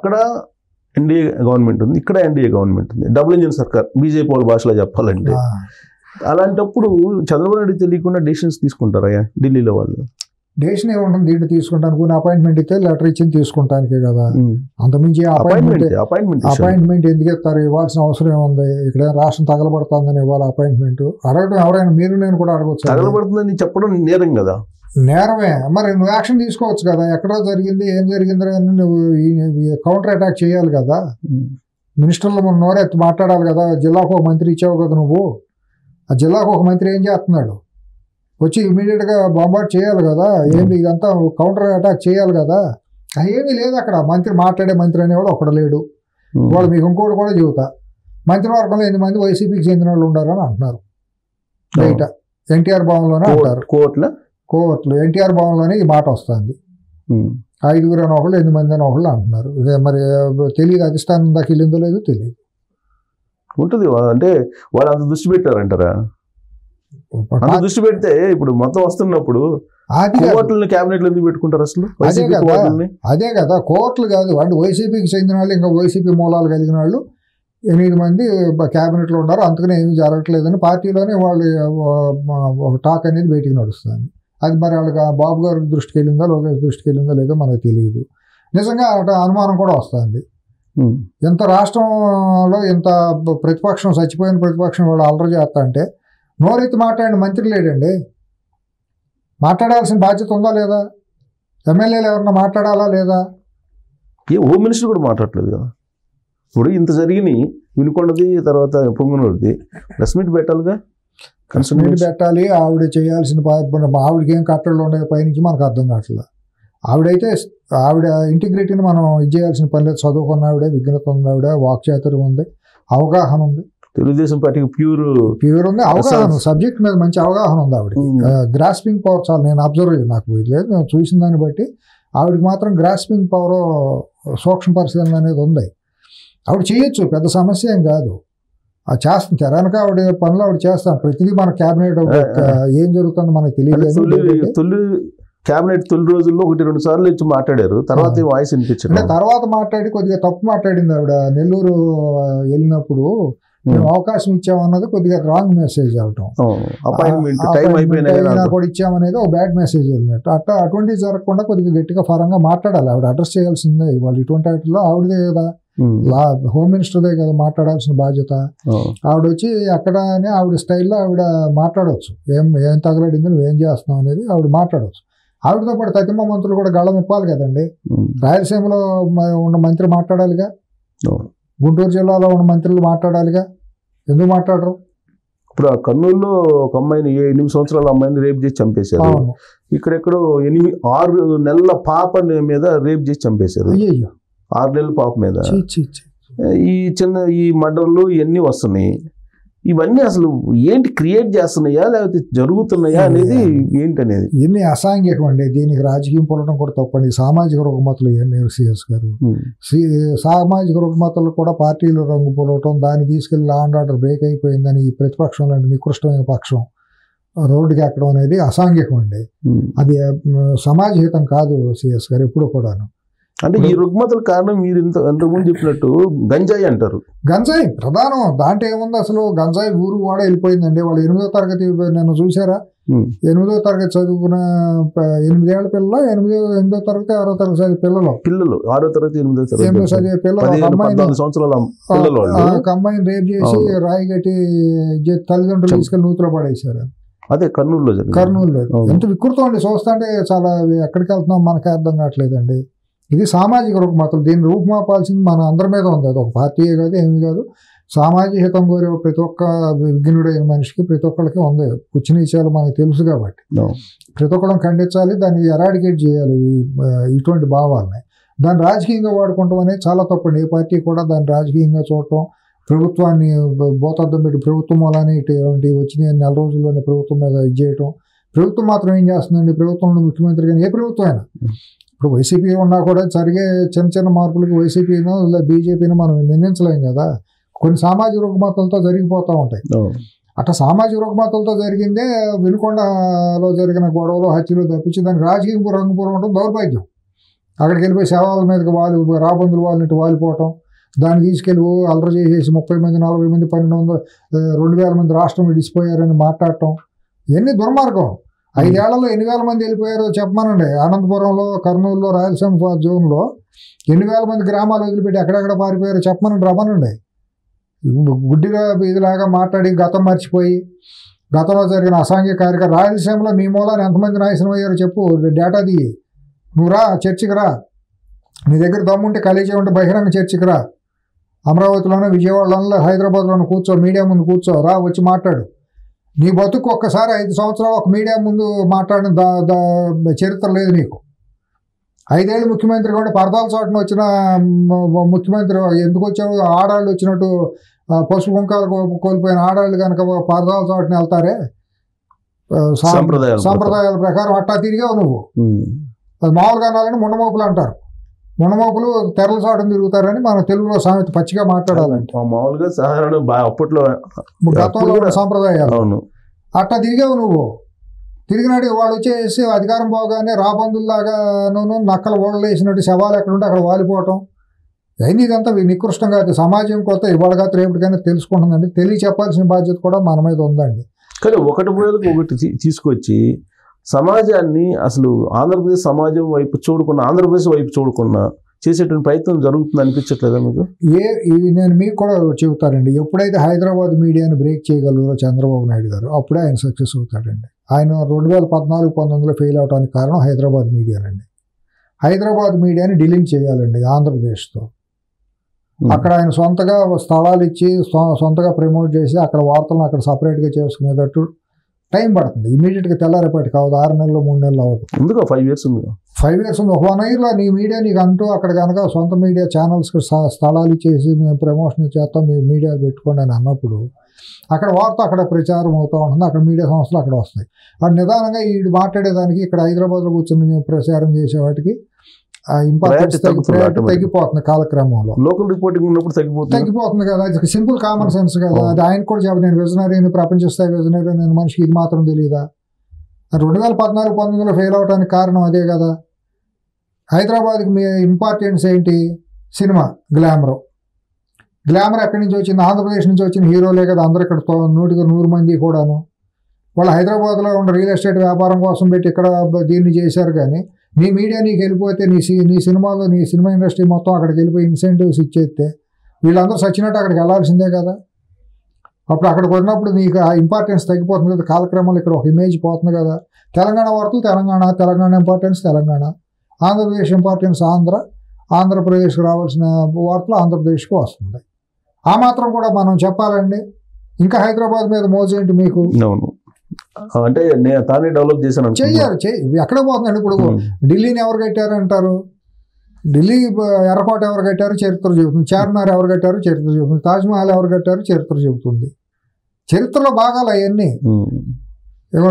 అక్కడ NDA government ఉంది, ఇక్కడ ఎన్డీఏ గవర్నమెంట్ ఉంది, డబుల్ ఇంజిన్ సర్కార్ బీజేపీ వాళ్ళ భాషలో చెప్పాలంటే. అలాంటప్పుడు చంద్రబాబు నాయుడు తెలియకుండా డెసిషన్స్ తీసుకుంటారా ఢిల్లీలో వాళ్ళు? డెసిషన్ ఏముంటుంది దీంట్లో తీసుకుంటాను, కొన్ని అపాయింట్మెంట్ ఇస్తే లెటర్ ఇచ్చింది తీసుకుంటానికే కదా. అంతమించి అపాయింట్మెంట్ ఎందుకు ఇస్తారు? ఇవ్వాల్సిన అవసరం ఏముంది? ఇక్కడ రాష్ట్రం తగలబడుతుందని ఇవ్వాలి అపాయింట్మెంట్? అడగడం ఎవరైనా మీరు నేను కూడా అడగచ్చు. తగలబడుతుందని చెప్పడం నేరం కదా. నేరమే. మరి నువ్వు యాక్షన్ తీసుకోవచ్చు కదా. ఎక్కడో జరిగింది, ఏం జరిగింది అని నువ్వు కౌంటర్ అటాక్ చేయాలి కదా. మినిస్టర్లు మన నోరెత్తి మాట్లాడాలి కదా. జిల్లాకు ఒక మంత్రి ఇచ్చావు కదా నువ్వు. ఆ జిల్లాకు ఒక మంత్రి ఏం చేస్తున్నాడు? వచ్చి ఇమీడియట్గా బాంబార్డ్ చేయాలి కదా. ఏంటి ఇదంతా కౌంటర్ అటాక్ చేయాలి కదా. ఏమీ లేదు అక్కడ. మంత్రి మాట్లాడే మంత్రి అనేవాడు ఒకడు లేడు. వాళ్ళు మీకు ఇంకోటి కూడా చెబుతా, మంత్రివర్గంలో 8 మంది వైసీపీకి చెందిన వాళ్ళు ఉండాలని అంటున్నారు బయట. ఎన్టీఆర్ భవన్లోనే అంటారు. కోర్టులు ఎన్టీఆర్ భవన్లోనే ఈ మాట వస్తుంది. 5 అని ఒకళ్ళు 8 మంది అని ఒకళ్ళు అంటున్నారు. ఇదే మరి తెలియదు, అధిష్టానం దాకా వెళ్ళిందో లేదో తెలియదు. ఉంటుంది అంటే వాళ్ళు అంత దృష్టి పెట్టారంటారా? దృష్టి పెడితే ఇప్పుడు మొత్తం వస్తున్నప్పుడు క్యాబినెట్లు ఎందుకు పెట్టుకుంటారు అసలు? అదే కదా, కోర్టులు కాదు. అంటే వైసీపీకి చెందిన వాళ్ళు, ఇంకా వైసీపీ మూలాలు కలిగిన వాళ్ళు 8 మంది క్యాబినెట్లో ఉన్నారు. అందుకనే ఏమీ జరగట్లేదని పార్టీలోనే వాళ్ళు ఒక టాక్ అనేది బయటికి నడుస్తుంది. అది మరి వాళ్ళకి బాబు గారి దృష్టికి వెళ్ళిందో, లోకేష్ దృష్టికి వెళ్ళిందో లేదో మనకు తెలియదు. నిజంగా అనుమానం కూడా వస్తుంది. ఎంత రాష్ట్రంలో ఎంత ప్రతిపక్షం, చచ్చిపోయిన ప్రతిపక్షం వాళ్ళు అల్లరి చేస్తా అంటే నోరెత్తి మాట్లాడిన మంత్రి లేడండి. మాట్లాడాల్సిన బాధ్యత ఉందా లేదా? ఎమ్మెల్యేలు ఎవరన్నా మాట్లాడాలా లేదా? హోమ్ మినిస్టర్ కూడా మాట్లాడలేదు కదా. ఇప్పుడు ఇంత జరిగినాయి, వినుకొండది తర్వాత పొంగునూరుది, ప్రెస్ మీట్ పెట్టాలిగా. మీట్ పెట్టాలి. ఆవిడ చేయాల్సిన ఆవిడకి ఏం కట్టడలు ఉన్నాయి పైనుంచి మనకు అర్థం కావట్లేదు. ఆవిడ ఇంటిగ్రిటీని మనం ఇది చేయాల్సిన పని లేదు. చదువుకున్న ఆవిడ, విజ్ఞత ఉన్న ఆవిడ, వాక్చాతుర్యం ఉంది, అవగాహన ఉంది. తెలుగుదేశం పార్టీకి ప్యూర్ ఉంది, అవగాహన, సబ్జెక్ట్ మీద మంచి అవగాహన ఉంది ఆవిడకి. గ్రాస్పింగ్ పవర్ చాలా, నేను అబ్జర్వ్ నాకు లేదు, నేను చూసిన దాన్ని బట్టి ఆవిడకి మాత్రం గ్రాస్పింగ్ పవర్, సూక్ష్మ పరిశీలన అనేది ఉంది. ఆవిడ చేయొచ్చు, పెద్ద సమస్య ఏం కాదు. అది చేస్తాం తెరానక ఆవిడ పనులు ఆవిడ చేస్తాం. ప్రతిదీ మన క్యాబినెట్ ఏం జరుగుతుందో మనకు తెలియదు. క్యాబినెట్ తొలి రోజుల్లో 1-2 సార్లు ఇచ్చి మాట్లాడారు, తర్వాత వాయిస్ వినిపించండి. తర్వాత మాట్లాడి కొద్దిగా తప్పు మాట్లాడింది ఆవిడ. నెల్లూరు వెళ్ళినప్పుడు మేము అవకాశం ఇచ్చామన్నది కొద్దిగా రాంగ్ మెసేజ్ అవటం. కూడా ఇచ్చామనేది ఒక బ్యాడ్ మెసేజ్ వెళ్ళినట్టు. అటువంటివి జరగకుండా కొద్దిగా గట్టిగా పరంగా మాట్లాడాలి. ఆవిడ అడ్రస్ చేయాల్సిందే. ఇవాళ ఇటువంటి వాటిలో ఆవిడదే కదా, హోమ్ మినిస్టర్దే కదా మాట్లాడాల్సిన బాధ్యత. ఆవిడ వచ్చి అక్కడనే ఆవిడ స్టైల్లో ఆవిడ మాట్లాడవచ్చు. ఏం తగలడింది, నువ్వు ఏం చేస్తున్నావు అనేది ఆవిడ మాట్లాడవచ్చు. ఆవిడతో పాటు తతిమ మంత్రులు కూడా గళం ఇప్పాలి కదండి. రాయలసీమలో ఉన్న మంత్రి మాట్లాడాలిగా, గుంటూరు జిల్లాలో ఉన్న మంత్రులు మాట్లాడాలిగా. ఎందుకు మాట్లాడరు? ఇప్పుడు ఆ కర్నూలులో ఒక అమ్మాయిని, 8 సంవత్సరాల అమ్మాయిని రేప్ చేసి చంపేశారు. ఇక్కడెక్కడో 6 నెలల పాప మీద రేప్ చేసి చంపేశారు. 6 నెలల పాప మీద ఈ మర్డర్లు ఇవన్నీ వస్తున్నాయి. ఇవన్నీ అసలు ఏంటి, క్రియేట్ చేస్తున్నాయా లేకపోతే జరుగుతున్నాయా అనేది ఏంటనేది ఇవన్నీ అసాంఘికం అండి. దీనికి రాజకీయం పొలటం కూడా తప్పండి. సామాజిక రుగ్మతలు ఇవన్నీ సిఎస్ గారు. సామాజిక రుగ్మతలు కూడా పార్టీలు రంగు పొలవటం, దాన్ని తీసుకెళ్లి లా అండ్ ఆర్డర్ బ్రేక్ అయిపోయిందని ఈ ప్రతిపక్షం లాంటి నికృష్టమైన పక్షం రోడ్డుకి ఎక్కడం అనేది అసాంఘికం అండి. అది సమాజహితం కాదు సిఎస్ గారు ఎప్పుడు కూడాను. అంటే ఈ రుగ్మతల కారణం మీరు ఇంతకుముందు చెప్పినట్టు గంజాయి అంటారు. గంజాయి ప్రధానం. దాంట్లో ఏముంది అసలు? గంజాయి ఊరు కూడా వెళ్ళిపోయిందండి. వాళ్ళు 8వ తరగతి నన్ను చూసారా? 8వ తరగతి చదువుకున్న 8 ఏళ్ల పిల్లలు, 8వ తరగతి 6వ తరగతి చదివే పిల్లలు 6వ తరగతి 8వ తరగతి చదివే పిల్లలు అమ్మాయిని రేప్ చేసి రాయి కట్టి తల్లిదండ్రులు తీసుకెళ్లి నూతులో పడేశారు. అదే కర్నూలులో. ఎంత వికృతం అండి. చూస్తుంటే చాలా ఎక్కడికి వెళ్తున్నాం మనకే అర్థం కావట్లేదండి. ఇది సామాజిక రుగ్మతలు. దీన్ని రూపుమాపాల్సింది మన అందరి మీద ఉంది. అది ఒక పార్టీయే కాదు, ఏమీ కాదు. సామాజిక హితం కోరే ప్రతి ఒక్క విఘ్నుడైన మనిషికి, ప్రతి ఒక్కరికి ఉంది. కూర్చుని విషయాలు మనకు తెలుసు కాబట్టి ప్రతి ఒక్కళ్ళని ఖండించాలి, దాన్ని ఎరాడికేట్ చేయాలి. ఇటువంటి భావాలని దాన్ని రాజకీయంగా వాడుకోవటం అనేది చాలా తప్పండి. ఏ పార్టీ కూడా దాన్ని రాజకీయంగా చూడటం, ప్రభుత్వాన్ని భూతద్దం పెట్టి ప్రభుత్వం మూలానే ఇటువంటి వచ్చిన నెల రోజుల్లోనే ప్రభుత్వం మీద ఇది చేయటం. ప్రభుత్వం మాత్రం ఏం చేస్తుందండి? ప్రభుత్వంలో ముఖ్యమంత్రి కానీ ఏ ప్రభుత్వం అయినా, ఇప్పుడు వైసీపీ ఉన్నా కూడా జరిగే చిన్న మార్పులకి వైసీపీనో లేదా బీజేపీనో మనం నిర్ణయించలేం కదా. కొన్ని సామాజిక రుగ్మతలతో జరిగిపోతూ ఉంటాయి. అట్లా సామాజిక రుగ్మతలతో జరిగిందే వినుకొండలో జరిగిన గొడవలు, హత్యలు తప్పించి దానికి రాజకీయ రంగు పూర్వం ఉండడం దౌర్భాగ్యం. అక్కడికి వెళ్ళిపోయి శవాల మీదకి రాబందులు వాళ్ళని వాలిపోవటం, దాన్ని తీసుకెళ్ళి అల్లరి చేసేసి 30 మంది 40 మంది 1200 2000 మంది రాష్ట్రం విడిచిపోయారని మాట్లాడటం, ఇవన్నీ దుర్మార్గం. 5 ఏళ్లలో 8,000 మంది వెళ్ళిపోయారో చెప్పమనండి. అనంతపురంలో, కర్నూలులో, రాయలసీమ జోన్లో 8,000 మంది గ్రామాలు వదిలిపెట్టి ఎక్కడెక్కడ పారిపోయారో చెప్పమనండి, రమ్మనండి. గుడ్డిగా ఇదిలాగా మాట్లాడి గతం మర్చిపోయి గతంలో జరిగిన అసాంఘిక కార్యక్రమం రాయలసీమలో మీ మూలాన్ని ఎంతమంది నాశనం అయ్యారో చెప్పు, డేటా దిగి నువ్వు రా, చర్చికి రా, నీ దగ్గర దమ్ముంటే కలిసి ఉంటే బహిరంగ చర్చికి రా, అమరావతిలోనో విజయవాడలోనో హైదరాబాద్లోనో కూర్చో, మీడియా ముందు కూర్చో, రా వచ్చి మాట్లాడు. నీ బతుకు ఒక్కసారి 5 సంవత్సరాలు ఒక మీడియా ముందు మాట్లాడిన చరిత్ర లేదు నీకు. 5 ఏళ్ళు ముఖ్యమంత్రి కూడా పరదాల చోటన వచ్చిన ముఖ్యమంత్రి ఎందుకు వచ్చావు? ఆడాళ్ళు వచ్చినట్టు పసుపు కుంకాలు కోల్పోయిన ఆడాళ్ళు కనుక పరదాల చోటన వెళ్తారే సంప్రదాయాల ప్రకారం అట్టా తిరిగావు నువ్వు. అది మామూలుగా అనాలని ముండమోపులు అంటారు. ముండమోపులు తెరల చాటును తిరుగుతారని మన తెలుగులో సామెత పచ్చిగా మాట్లాడాలంటే మామూలుగా సాధారణ అప్పట్లో గతంలో సంప్రదాయాలు అట్టా తిరిగావు నువ్వు. తిరిగినాడు వాళ్ళు వచ్చేసి అధికారం పోగానే రాబందుల్లాగా నక్కలు ఓడలేసినట్టు శవాలు ఎక్కడుంటే అక్కడ వాలిపోవటం, అయినా ఇదంతా నికృష్టంగా సమాజం కొత్త ఇవాళగా రేపటికైనా తెలుసుకుంటుందండి. చెప్పాల్సిన బాధ్యత కూడా మన మీద ఉందండి. కానీ ఒకటి తీసుకొచ్చి సమాజాన్ని అసలు ఆంధ్రప్రదేశ్ సమాజం వైపు చూడకుండా ఆంధ్రప్రదేశ్ వైపు చూడకుండా చేసేటువంటి ప్రయత్నం జరుగుతుంది అనిపించట్లేదా మీకు? నేను మీకు కూడా చెబుతానండి, ఎప్పుడైతే హైదరాబాద్ మీడియాని బ్రేక్ చేయగలరో చంద్రబాబు నాయుడు గారు అప్పుడే ఆయన సక్సెస్ అవుతాడండి. ఆయన 2014-19లో ఫెయిల్ అవడానికి కారణం హైదరాబాద్ మీడియానండి. హైదరాబాద్ మీడియాని డిలీట్ చేయాలండి ఆంధ్రప్రదేశ్తో. అక్కడ ఆయన సొంతగా స్థలాలు ఇచ్చి సొంతగా ప్రమోట్ చేసి అక్కడ వార్తలను అక్కడ సపరేట్గా చేసుకునేటట్టు టైం పడుతుంది. ఇమీడియట్గా తెల్లారేపాటి కావద్దు, 6 నెలలు 3 నెలలు అవ్వదు. ఎందుకు 5 years ఉంది? 5 years ఉంది. 1 yearలో నీ మీడియా నీకు అంటూ అక్కడ కనుక సొంత మీడియా ఛానల్స్కి స్థలాలు ఇచ్చేసి మేము ప్రమోషన్ చేస్తాం, మీ మీడియా పెట్టుకోండి అని అన్నప్పుడు అక్కడ వార్త అక్కడ ప్రచారం అవుతూ ఉంటుంది, అక్కడ మీడియా సంస్థలు అక్కడ వస్తాయి. అది నిదానంగా ఈ మాట్లాడేదానికి ఇక్కడ హైదరాబాద్లో కూర్చొని ప్రచారం చేసే వాటికి ఇంపార్టెన్స్ తగ్గిపోతుంది కాలక్రమంలో. లోకల్ రిపోర్టింగ్ ఉన్నప్పుడు తగ్గిపోతుంది కదా. అది సింపుల్ కామన్ సెన్స్ కదా. అది ఆయన కూడా చెప్పి నేను విజనరీని, ప్రపంచ స్థాయి విజనరీ, నేను మనిషికి ఇది మాత్రం తెలియదా? 2014-19లో ఫెయిల్ అవడానికి కారణం అదే కదా. హైదరాబాద్కి మీ ఇంపార్టెన్స్ ఏంటి? సినిమా గ్లామర్ ఎక్కడి నుంచి వచ్చింది? ఆంధ్రప్రదేశ్ నుంచి వచ్చిన హీరోలే కదా అందరూ. ఇక్కడ 100 మంది కూడాను వాళ్ళు హైదరాబాద్లో ఉన్న రియల్ ఎస్టేట్ వ్యాపారం కోసం పెట్టి ఇక్కడ దీన్ని చేశారు. కానీ నీ మీడియా నీకు వెళ్ళిపోతే నీ సినిమాలో నీ సినిమా ఇండస్ట్రీ మొత్తం అక్కడికి వెళ్ళిపోయి ఇన్సెంటివ్స్ ఇచ్చేస్తే వీళ్ళందరూ సచ్చినట్టు అక్కడికి వెళ్ళాల్సిందే కదా. అప్పుడు అక్కడికి వచ్చినప్పుడు నీకు ఆ ఇంపార్టెన్స్ తగ్గిపోతుంది కదా. కాలక్రమంలో ఇక్కడ ఒక ఇమేజ్ పోతుంది కదా. తెలంగాణ వార్తలు తెలంగాణ ఇంపార్టెన్స్ తెలంగాణ, ఆంధ్రప్రదేశ్ ఇంపార్టెన్స్ ఆంధ్రప్రదేశ్కి రావాల్సిన వార్తలు ఆంధ్రప్రదేశ్కి వస్తుంది. ఆ మాత్రం కూడా మనం చెప్పాలండి. ఇంకా హైదరాబాద్ మీద మోజేంటి మీకు? అంటే తానే డెవలప్ చేశాను చెయ్యారు. ఎక్కడ పోతుందండి ఇప్పుడు? ఢిల్లీని ఎవరు కట్టారు అంటారు? ఢిల్లీ ఎర్రకోట ఎవరు కట్టారు? చరిత్ర చెబుతుంది. చార్మినార్ ఎవరు కట్టారు? చరిత్ర చెబుతుంది. తాజ్మహల్ ఎవరు కట్టారు? చరిత్ర చెబుతుంది. చరిత్రలో భాగాలు అవన్నీ.